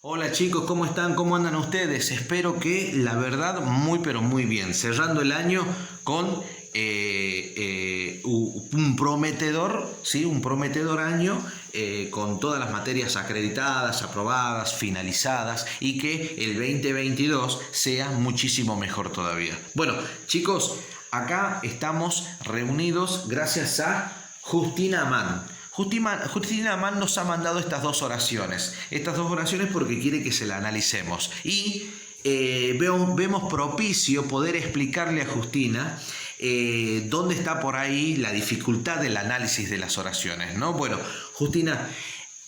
Hola chicos, ¿cómo están? ¿Cómo andan ustedes? Espero que la verdad muy pero muy bien. Cerrando el año con un prometedor, ¿sí? Un prometedor año con todas las materias acreditadas, aprobadas, finalizadas y que el 2022 sea muchísimo mejor todavía. Bueno chicos, acá estamos reunidos gracias a Justina Amán. Justina Amán nos ha mandado estas dos oraciones porque quiere que se la analicemos y vemos propicio poder explicarle a Justina dónde está por ahí la dificultad del análisis de las oraciones, ¿no? Bueno, Justina,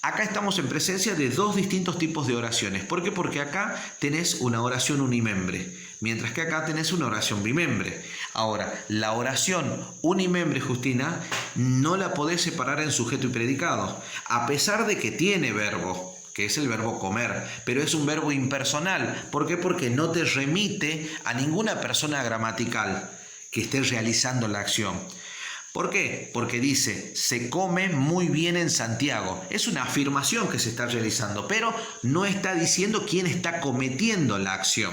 acá estamos en presencia de dos distintos tipos de oraciones. ¿Por qué? Porque acá tenés una oración unimembre, mientras que acá tenés una oración bimembre. Ahora, la oración unimembre, Justina, no la podés separar en sujeto y predicado, a pesar de que tiene verbo, que es el verbo comer, pero es un verbo impersonal. ¿Por qué? Porque no te remite a ninguna persona gramatical que esté realizando la acción. ¿Por qué? Porque dice, se come muy bien en Santiago. Es una afirmación que se está realizando, pero no está diciendo quién está cometiendo la acción.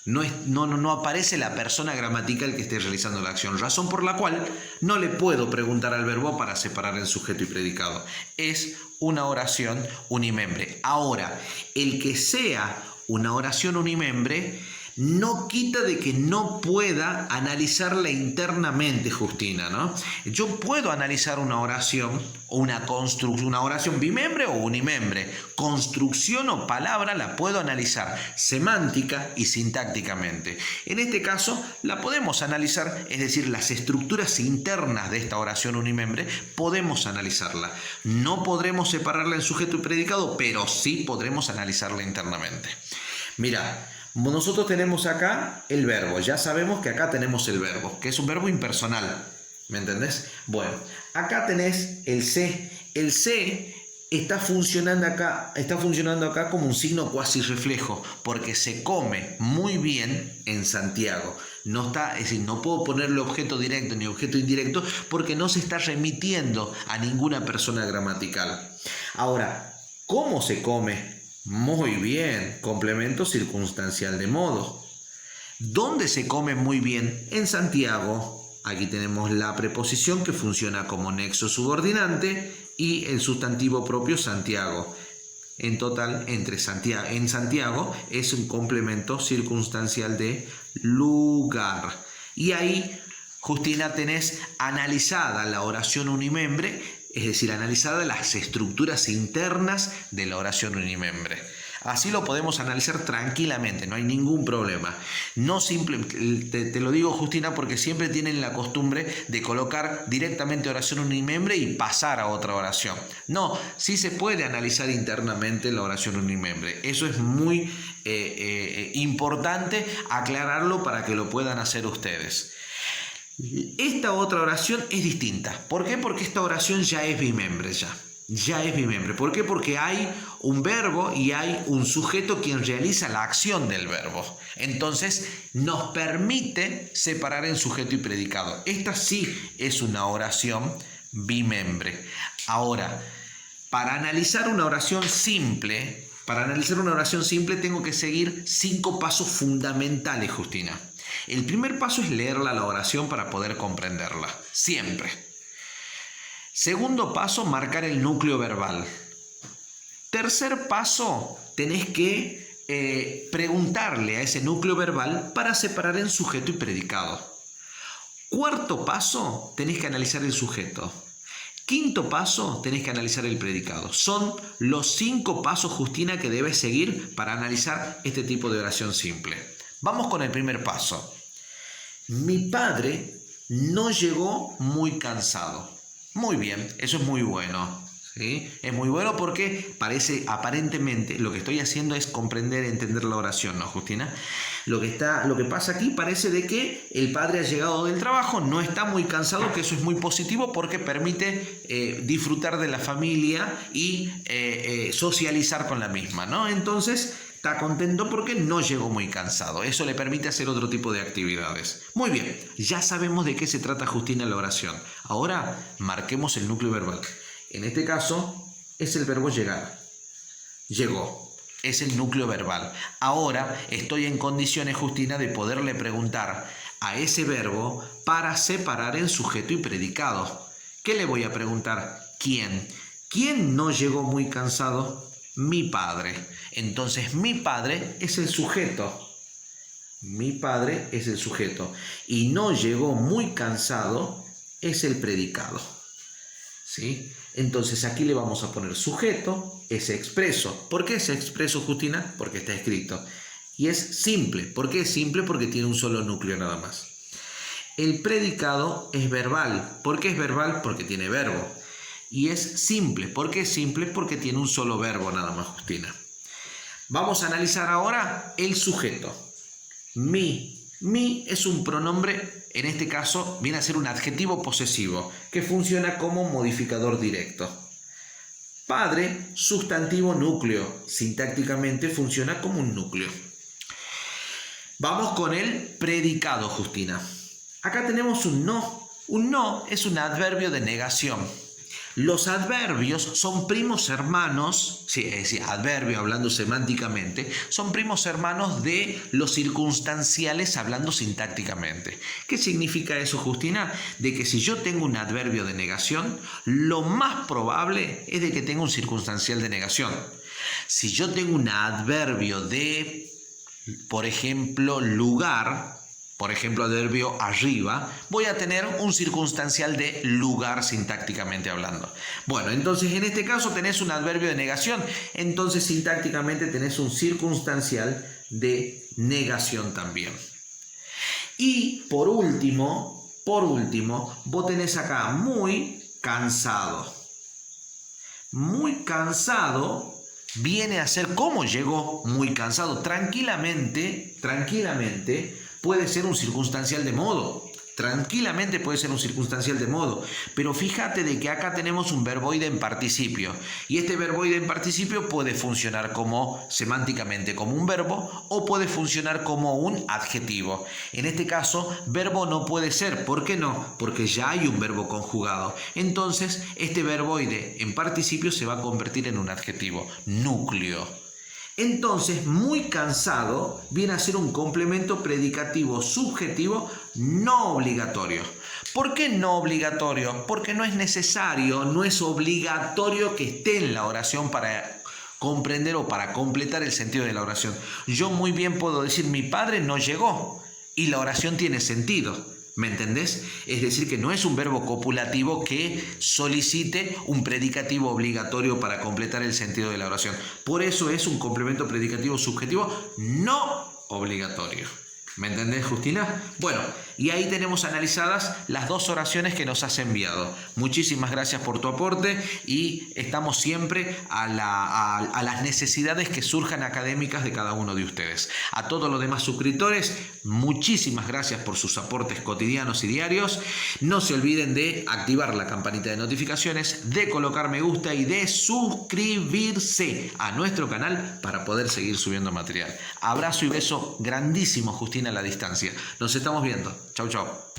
No aparece la persona gramatical que esté realizando la acción, razón por la cual no le puedo preguntar al verbo para separar el sujeto y predicado. Es una oración unimembre. Ahora, el que sea una oración unimembre no quita de que no pueda analizarla internamente, Justina, ¿no? Yo puedo analizar una oración o una oración bimembre o unimembre. Construcción o palabra la puedo analizar semántica y sintácticamente. En este caso la podemos analizar, es decir, las estructuras internas de esta oración unimembre podemos analizarla. No podremos separarla en sujeto y predicado, pero sí podremos analizarla internamente. Mira, nosotros tenemos acá el verbo, ya sabemos que acá tenemos el verbo, que es un verbo impersonal, ¿me entendés? Bueno, acá tenés el C. El C está funcionando acá como un signo cuasi reflejo, porque se come muy bien en Santiago. No está, es decir, no puedo ponerle objeto directo ni objeto indirecto porque no se está remitiendo a ninguna persona gramatical. Ahora, ¿cómo se come? Muy bien, complemento circunstancial de modo. ¿Dónde se come muy bien? En Santiago. Aquí tenemos la preposición que funciona como nexo subordinante y el sustantivo propio Santiago. En total, en Santiago es un complemento circunstancial de lugar. Y ahí, Justina, tenés analizada la oración unimembre, es decir, analizada las estructuras internas de la oración unimembre. Así lo podemos analizar tranquilamente, no hay ningún problema. No te lo digo, Justina, porque siempre tienen la costumbre de colocar directamente oración unimembre y pasar a otra oración. No, sí se puede analizar internamente la oración unimembre. Eso es muy importante aclararlo para que lo puedan hacer ustedes. Esta otra oración es distinta. ¿Por qué? Porque esta oración ya es bimembre, ya es bimembre. ¿Por qué? Porque hay un verbo y hay un sujeto quien realiza la acción del verbo. Entonces nos permite separar en sujeto y predicado. Esta sí es una oración bimembre. Ahora, para analizar una oración simple tengo que seguir 5 pasos fundamentales, Justina. El primer paso es leerla la oración para poder comprenderla, siempre. Segundo paso, marcar el núcleo verbal. Tercer paso, tenés que preguntarle a ese núcleo verbal para separar en sujeto y predicado. Cuarto paso, tenés que analizar el sujeto. Quinto paso, tenés que analizar el predicado. Son los 5 pasos, Justina, que debes seguir para analizar este tipo de oración simple. Vamos con el primer paso. Mi padre no llegó muy cansado. Muy bien, eso es muy bueno. ¿Sí? Es muy bueno porque aparentemente lo que estoy haciendo es entender la oración, ¿no, Justina? Lo que pasa aquí parece de que el padre ha llegado del trabajo, no está muy cansado, que eso es muy positivo porque permite disfrutar de la familia y socializar con la misma, ¿no? Entonces está contento porque no llegó muy cansado. Eso le permite hacer otro tipo de actividades. Muy bien, ya sabemos de qué se trata, Justina, la oración. Ahora marquemos el núcleo verbal. En este caso es el verbo llegar. Llegó. es el núcleo verbal. Ahora estoy en condiciones, Justina, de poderle preguntar a ese verbo para separar en sujeto y predicado. ¿Qué le voy a preguntar? ¿Quién? ¿Quién no llegó muy cansado? Mi padre. Entonces mi padre es el sujeto. Mi padre es el sujeto. Y no llegó muy cansado es el predicado. ¿Sí? Entonces aquí le vamos a poner sujeto, es expreso. ¿Por qué es expreso, Justina? Porque está escrito. Y es simple. ¿Por qué es simple? Porque tiene un solo núcleo nada más. El predicado es verbal. ¿Por qué es verbal? Porque tiene verbo. Y es simple. ¿Por qué es simple? Porque tiene un solo verbo nada más, Justina. Vamos a analizar ahora el sujeto. Mi. Mi es un pronombre, en este caso viene a ser un adjetivo posesivo, que funciona como modificador directo. Padre, sustantivo núcleo, sintácticamente funciona como un núcleo. Vamos con el predicado, Justina. Acá tenemos un no. Un no es un adverbio de negación. Los adverbios son primos hermanos, sí, es decir, adverbio hablando semánticamente, son primos hermanos de los circunstanciales hablando sintácticamente. ¿Qué significa eso, Justina? De que si yo tengo un adverbio de negación, lo más probable es de que tenga un circunstancial de negación. Si yo tengo un adverbio de, por ejemplo, lugar, por ejemplo, adverbio arriba, voy a tener un circunstancial de lugar sintácticamente hablando. Bueno, entonces en este caso tenés un adverbio de negación, entonces sintácticamente tenés un circunstancial de negación también. Y por último, vos tenés acá muy cansado. Muy cansado viene a ser ¿cómo llegó muy cansado? Tranquilamente, puede ser un circunstancial de modo. Tranquilamente puede ser un circunstancial de modo. Pero fíjate de que acá tenemos un verboide en participio. Y este verboide en participio puede funcionar como semánticamente como un verbo o puede funcionar como un adjetivo. En este caso, verbo no puede ser. ¿Por qué no? Porque ya hay un verbo conjugado. Entonces, este verboide en participio se va a convertir en un adjetivo. Núcleo. Entonces, muy cansado viene a ser un complemento predicativo subjetivo no obligatorio. ¿Por qué no obligatorio? Porque no es necesario, no es obligatorio que esté en la oración para comprender o para completar el sentido de la oración. Yo muy bien puedo decir, mi padre no llegó y la oración tiene sentido. ¿Me entendés? Es decir, que no es un verbo copulativo que solicite un predicativo obligatorio para completar el sentido de la oración. Por eso es un complemento predicativo subjetivo no obligatorio. ¿Me entendés, Justina? Bueno, y ahí tenemos analizadas las dos oraciones que nos has enviado. Muchísimas gracias por tu aporte y estamos siempre a las necesidades que surjan académicas de cada uno de ustedes. A todos los demás suscriptores, muchísimas gracias por sus aportes cotidianos y diarios. No se olviden de activar la campanita de notificaciones, de colocar me gusta y de suscribirse a nuestro canal para poder seguir subiendo material. Abrazo y beso grandísimo, Justina, a la distancia. Nos estamos viendo. Chau, chau.